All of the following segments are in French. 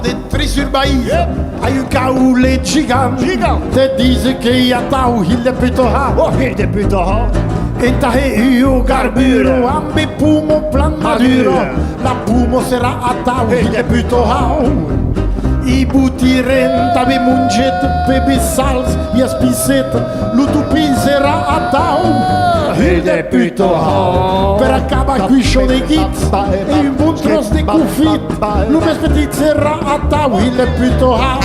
de Trisurbaí, aí o caule gigante, te diz que a tal hilde putoha, Hilde putoha, enta he o garburo, ambe pumo plan maduro, la pumo será a tal hilde putoha. I butirenta be munget pe sals e as pinceta, lutupin será a tal Hilde putoha. per acaba qui show de git e un bon tros de confit, lu mes petit será a tal hilde putoha.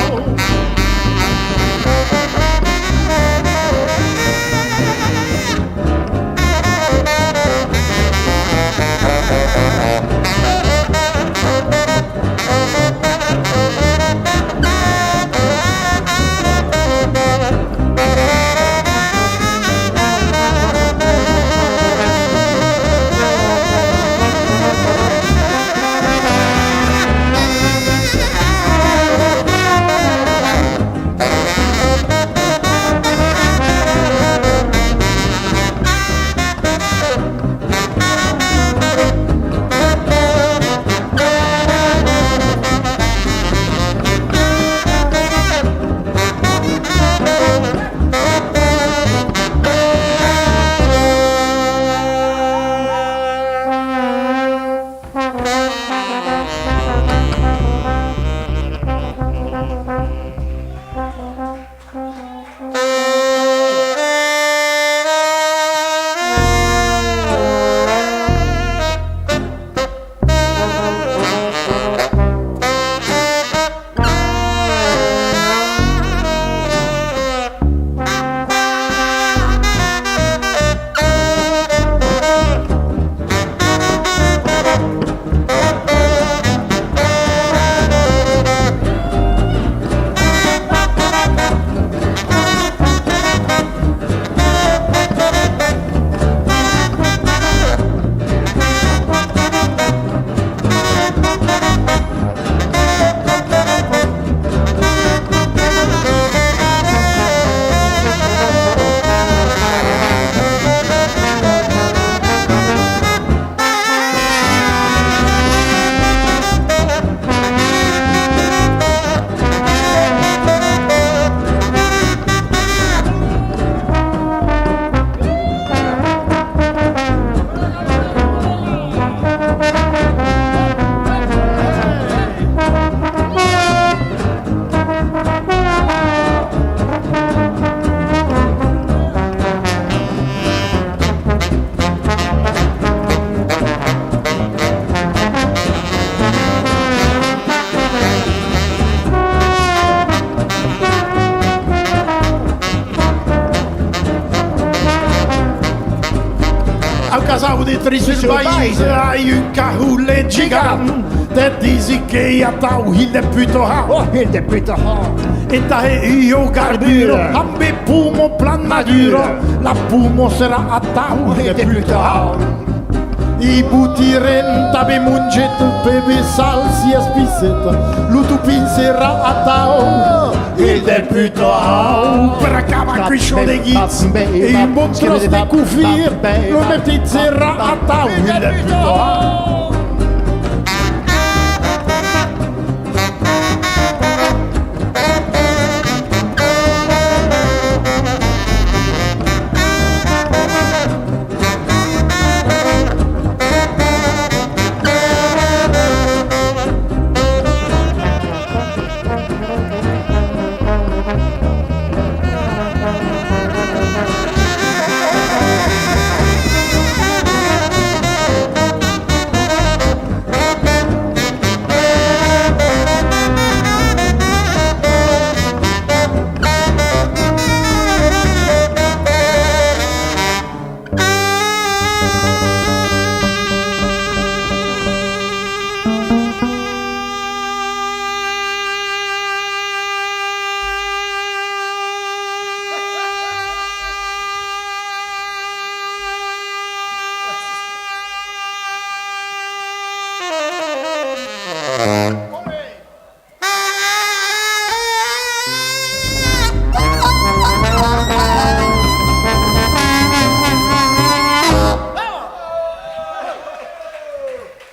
Ao casal de Trisurbaí, aí um caule gigante, te diz que a tal hilde putoha, Hilde putoha, enta he o garburo, ambe pumo plan maduro, la pumo será a tal hilde putoha. I butirenta be munget pe sals e as pinceta, lutupin será a tal hilde putoha. Per acaba qui show de gits e un bon tros de confit, lo petit será a tal hilde putoha.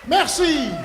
Merci.